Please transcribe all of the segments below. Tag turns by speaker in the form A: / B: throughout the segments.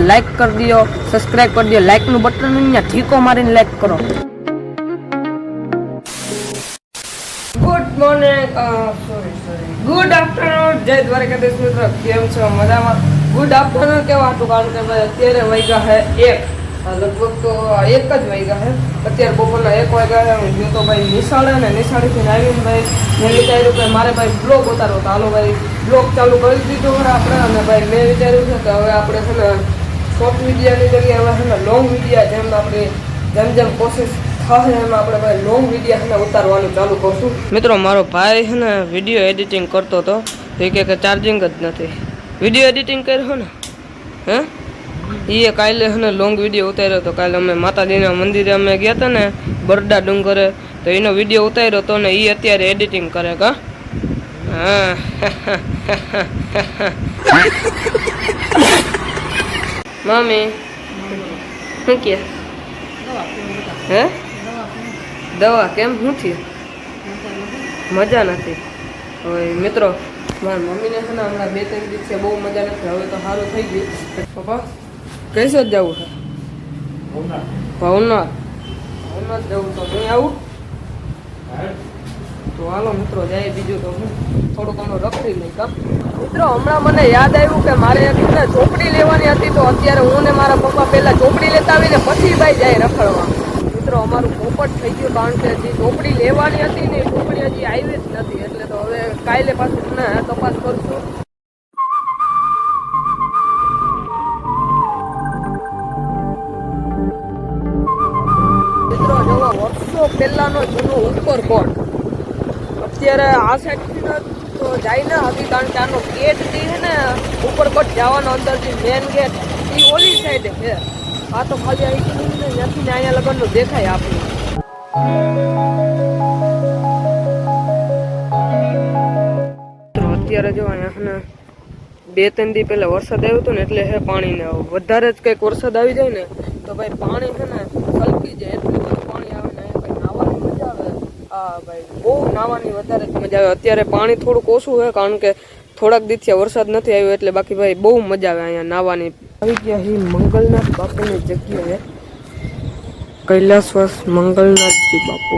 A: Like કરી દો, subscribe કરી દો, લાઈક નું બટન અહીંયા ઠીકો મારીને લાઈક કરો. ગુડ મોર્નિંગ, ગુડ આફ્ટરનૂન, જય દ્વારકાધીશ મિત્રો, કેમ છો? મજામાં? ગુડ આફ્ટરનૂન કેવા હતું? કારણ કે ભાઈ અત્યારે વાગ્યા હે 1, લગભગ તો 1 જ વાગ્યા હે. અત્યારે બપોરના 1 વાગ્યા હે. હું ગયો તો ભાઈ નિશાળે ને નિશાળેથી આવીને ભાઈ મેં વિચાર્યું કે મારે ભાઈ બ્લોગ ઉતારો, તો હાલો ભાઈ બ્લોગ ચાલુ કરી દીધો હોય આપણે. અને ભાઈ મેં વિચાર્યું છે કે હવે આપણે છે ને શોર્ટ વિડીયાની જગ્યાએ હવે છે ને લોંગ વિડીયા, જેમ આપણે જેમ કોશિશ થાય એમ આપણે ભાઈ લોંગ વિડીયા છે ને ઉતારવાનું ચાલુ કરશું. મિત્રો મારો ભાઈ છે ને વિડીયો એડિટિંગ કરતો હતો, તો એ કે ચાર્જિંગ જ નથી. વિડીયો એડિટિંગ કર્યો ને હે એ કાલે છે ને લોંગ વિડીયો ઉતાર્યો હતો. કાલે અમે માતાજીના મંદિરે અમે ગયા હતા ને બરડા ડુંગરે, તો એનો વિડીયો ઉતાર્યો હતો ને એ અત્યારે એડિટિંગ કરે. કા હા મમ્મી શું કે હે દવા કેમ શું થયું? મજા નથી. હવે મિત્રો મારા મમ્મીને છે ને હમણાં 2-3 દિવસે બહુ મજા નથી. હવે તો સારું થઈ ગયું. પપ્પા કઈસે જ જવું છે? ભવનાથ જવું. તો હું આવું તો હાલો મિત્રો જાય. બીજું તો હું થોડું ઘણું રખડી લઈ. મિત્રો હમણાં મને યાદ આવ્યું કે મારે એક ચોપડી લેવાની હતી, તો અત્યારે હું ને મારા પપ્પા પહેલા ચોપડી લેતા આવીને પછી ભાઈ જાય રખડવા. મિત્રો અમારું પોપટ થઈ ગયું, કારણ કે જે ચોપડી લેવાની હતી ને એ ચોપડી હજી આવી જ નથી. એટલે તો હવે કાલે પાછું ને તપાસ કરશું. મિત્રો જોવા વર્ષો પહેલાનો જૂનો ઉપરકોટ અત્યારે આ સાઈડ તો જાય ને હતી, કારણ કે આનો ગેટ જે છે ને ઉપરકોટ જવાનો અંદરથી મેન ગેટ એ ઓલી સાઈડે છે. આ તો ખાલી અહીંથી ને ત્યાંથી ને અહીંયા લગનનું દેખાય આપણું. અત્યારે જો અહીંયા 2-3 દી પહેલા વરસાદ આવ્યો હતો ને, એટલે હે પાણીને વધારે જ કંઈક વરસાદ આવી જાય ને તો ભાઈ પાણી છે ને છલકી જાય. એટલું બધું પાણી આવે ને ભાઈ નાહવાની મજા આવે. હા ભાઈ બહુ નાહવાની વધારે જ મજા આવે. અત્યારે પાણી થોડુંક ઓછું છે, કારણ કે થોડાક દિવસથી વરસાદ નથી આવ્યો, એટલે બાકી ભાઈ બહુ મજા આવે અહીંયા નાહવાની. આવી ગયા હી મંગલનાથ બાપુની જગ્યાએ, કૈલાસવાસ મંગલનાથજી બાપુ.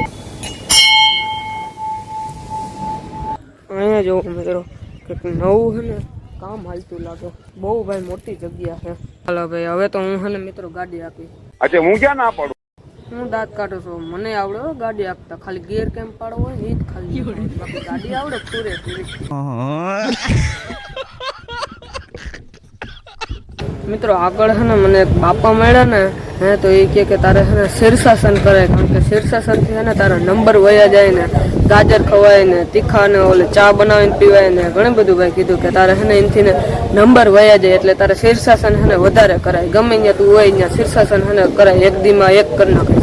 A: અહીંયા જોવો મિત્રો કંઈક નવું છે ને કામ હાલતું લાગે. બહુ ભાઈ મોટી જગ્યા છે. હાલો ભાઈ હવે તો હું છે ને મિત્રો ગાડી આપી.
B: અચ્છા હું ક્યાં ના પાડું?
A: હું દાંત કાઢું છું. મને આવડે ગાડી આપતા, ખાલી ગેર કેમ પાડવો હોય એ જ ખાલી. બાકી ગાડી આવડે પૂરેપૂરી. મિત્રો આગળ છે ને મને એક બાપા મળ્યા ને હે, તો એ કે તારે છે ને શીર્ષાસન કરે, કારણ કે શીર્ષાસનથી છે ને તારા નંબર વયા જાય ને, ગાજર ખવાય ને, તીખા ને ઓલે ચા બનાવીને પીવાય ને, ઘણું બધું ભાઈ કીધું કે તારે છે ને એનાથી ને નંબર વયા જાય. એટલે તારે શીર્ષાસન છે ને વધારે કરાય. ગમે ત્યાં તું હોય ત્યાં શીર્ષાસન છે ને કરાય. એક દીમાં એક કરી નાખાય.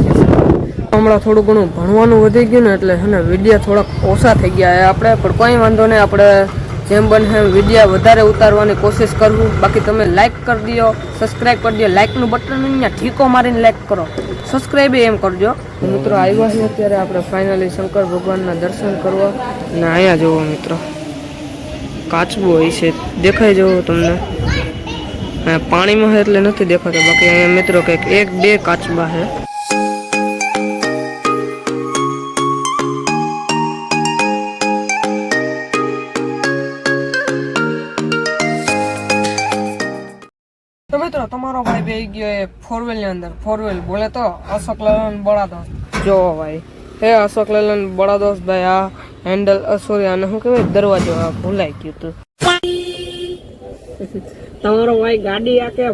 A: હમણાં થોડું ઘણું ભણવાનું વધી ગયું ને, એટલે છે ને વિડીયા થોડાક ઓછા થઈ ગયા આપણે, પણ કંઈ વાંધો નહીં. આપણે જેમ બને એમ વિડીયા વધારે ઉતારવાની કોશિશ કરવું. બાકી તમે લાઈક કરી દો, સબસ્ક્રાઇબ કરી દો, લાઈકનું બટન અહીંયા ઠીકો મારીને લાઈક કરો, સબસ્ક્રાઇબ એમ કરજો. મિત્રો આવ્યા છે અત્યારે આપણે ફાઇનલી શંકર ભગવાનના દર્શન કરવા. અને અહીંયા જુઓ મિત્રો કાચબો હોય છે, દેખાય જવો તમને. પાણીમાં છે એટલે નથી દેખાતો, બાકી અહીંયા મિત્રો કંઈક 1-2 કાચબા છે. તો મિત્રો તમારો ભાઈ બેસી ગયો એ 4 ની અંદર. 4 બોલે તો અશોક લેલન બડા દોસ્ત. જો ભાઈ હે અશોક લેલન બડા દોસ્ત ભાઈ. આ હેન્ડલ સોરી આને શું કહેવાય, દરવાજો આ ભૂલાઈ ગયું તું. તમારો ભાઈ ગાડી આ કે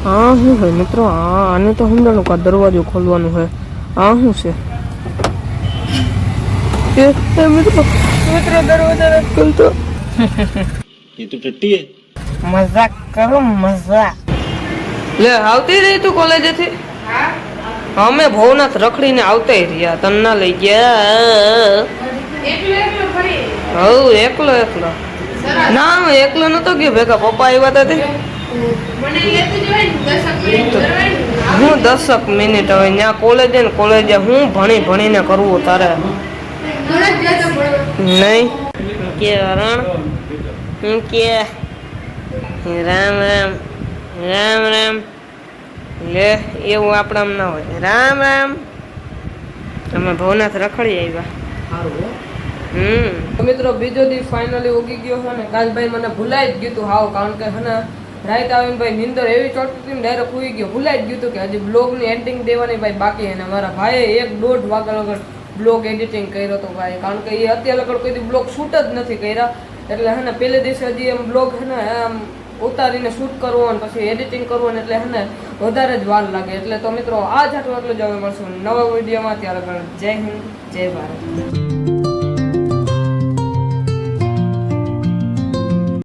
A: હા શું છે મિત્રો? આને તો સમજાણું કે દરવાજો ખોલવાનું છે. આ શું છે મિત્રો? મિત્રો દરવાજા ખોલતો.
C: ये तो टट्टी है.
A: મજાક કરો મજાક. લે આવતી રહી તું કોલેજેથી? અમે ભવનાથ રખડીને આવતા રહ્યા, તને ના લઈ ગયા. એકલો ના હું એકલો નતો ગયો, ભેગા પપ્પા આવ્યા હતા. હું 10 મિનિટ હવે ત્યાં કોલેજે ને કોલેજે હું ભણીને કરવું તારે નહીં. કે રણ હું કે રામ રામ રામ રામ લે એવું આપણામાં ના હોય રામ રામ અમે ભવનાથ રખડી આવ્યા તો મિત્રો બીજો દિવસ ફાઇનલી ઉગી ગયો છે ને કાશભાઈ મને ભૂલાઈ જ ગયું હતું હાવ કારણ કે હે ને રાત આવીને ભાઈ નીંદર એવી ચોટતી હતી ને ડાયરેક્ટ ઉઈ ગયો ભૂલાઈ જ ગયું હતું કે હજી બ્લોગની એડિટિંગ દેવાની ભાઈ બાકી છે ને મારા ભાઈએ 1-1.5 વાગ્યા લગન બ્લોગ એડિટિંગ કર્યો હતો ભાઈ કારણ કે એ અત્યારે લગન કોઈ બ્લોગ શૂટ જ નથી કર્યા એટલે હે ને પહેલે દિવસે હજી એમ બ્લોગ હે ને આમ ઉતારીને શૂટ કરવો અને પછી એડિટિંગ કરવું ને એટલે હે ને વધારે જ વાર લાગે એટલે તો મિત્રો આ જ આટલું જ હવે મળશું નવા વિડીયોમાં ત્યારે જય હિન્દ જય ભારત.